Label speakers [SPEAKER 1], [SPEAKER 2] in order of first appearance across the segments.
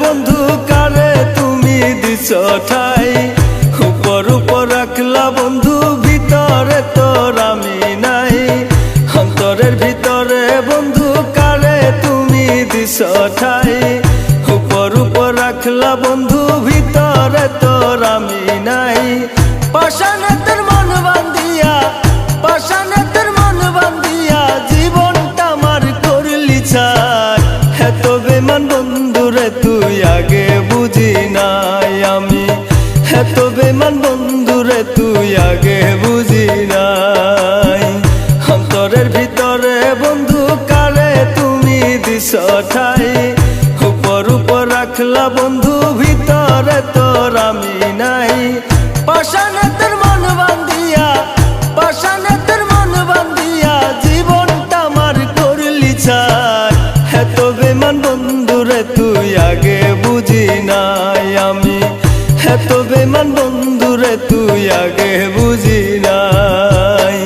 [SPEAKER 1] বন্ধু কারে তুমি দিছ ঠাই, উপর উপর রাখলা বন্ধু ভিতরে তোর আমি নাই। অন্তরের ভিতরে বন্ধু কারে তুমি দিছ ঠাই, উপর উপর রাখলা বন্ধু ভিতরে তোর আমি নাই। পাষাণে তোর মন বান্ধিয়া, পাষাণে তোর মন বান্ধিয়া জীবনটা আমার করলি ছাই। এত বেমান বন্ধুরে তুই আগে বুঝি নাই আমি, এত বেমান বন্ধুরে তুই আগে বুঝি নাই। অন্তরের ভিতরে বন্ধু কারে তুমি দিছ ঠাই, উপর উপর রাখলা বন্ধু ভিতরে তোর আমি নাই। পাষাণে তোর মন বান্ধিয়া, পাষাণে তোর মন বান্ধিয়া জীবনটা আমার করলি ছাই। এত বেমান বন্ধুরে তুই আগে বুঝি নাই আমি, এত বেমান বন্ধুরে তুই আগে বুঝি নাই।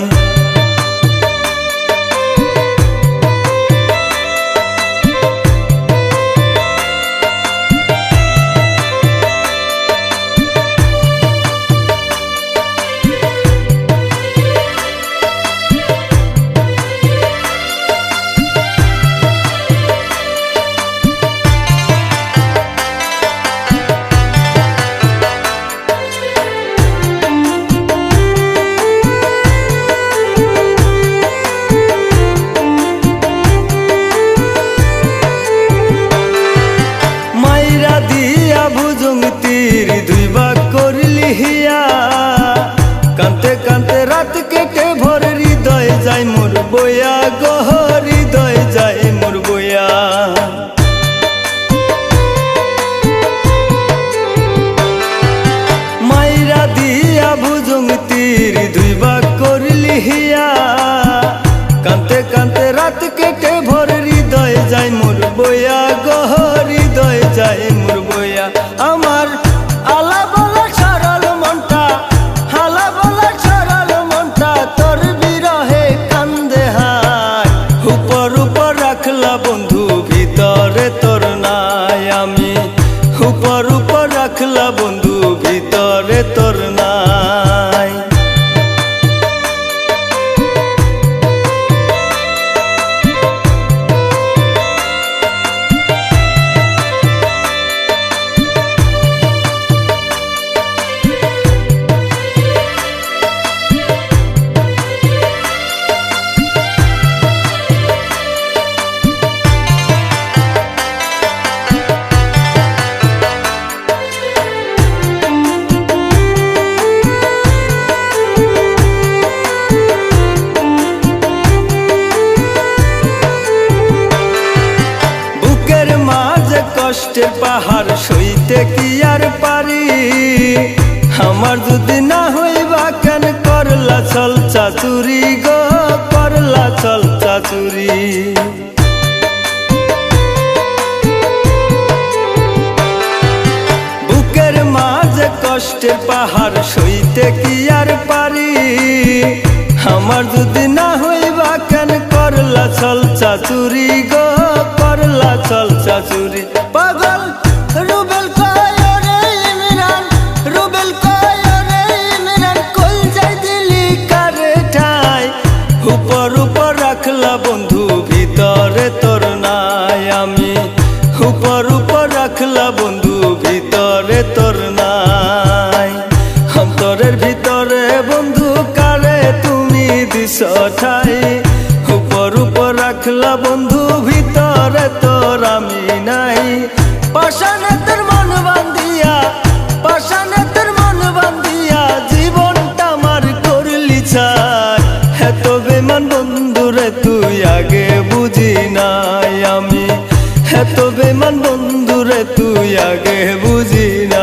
[SPEAKER 1] দুই ভাগ করলি হিয়া, কানতে কানতে রাত কেটে ভোর হৃদয় যায় মোর বয়া গো, হৃদয় যায় মোর বয়া। মাইরা দিয়া ভুজুং তীর দুই ভাগ করলি হিয়া, কানতে কানতে রাত কেটে ভোর হৃদয় যায় মোর বয়া গো, হৃদয় যায় মোর বয়া। আমার আলা বলা সরল মনটা, হালা বলা সরল মনটা তোর বিরহে কান্দে হায়। উপর উপর রাখলা বন্ধু ভিতরে তোর নাই আমি, উপর উপর রাখলা বন্ধু ভিতরে তোর নাই। কষ্টের পাহাড় সইতে কি আর পারি, আমার যদি না হইবা কেন করলা চল চাচুরি গো, করলা চল চাচুরি। বুকের মাঝে কষ্টের পাহাড় সইতে কি আর পারি, আমার যদি না হইবা কেন করলা চল চাচুরি গো, করলা চল চাচুরি। পাগল রুবেল কয় রে ইমরান, রুবেল কয় রে ইমরান কই যাই দিলি কারে ঠাই। উপর উপর রাখলা বন্ধু ভিতরে তোর নাই আমি, উপর উপর রাখলা বন্ধু ভিতরে তোর নাই। অন্তরের ভিতরে বন্ধু কারে তুমি দিছ ঠাই, উপর উপর রাখলা বন্ধু ভিতরে তোর আমি নাই। পাষাণে তোর মন বান্ধিয়া, পাষাণে তোর মন বান্ধিয়া জীবনটা আমার করলি ছাই। এত বেমান বন্ধুরে তুই আগে বুঝি নাই আমি, এত বেমান বন্ধুরে তুই আগে বুঝি না।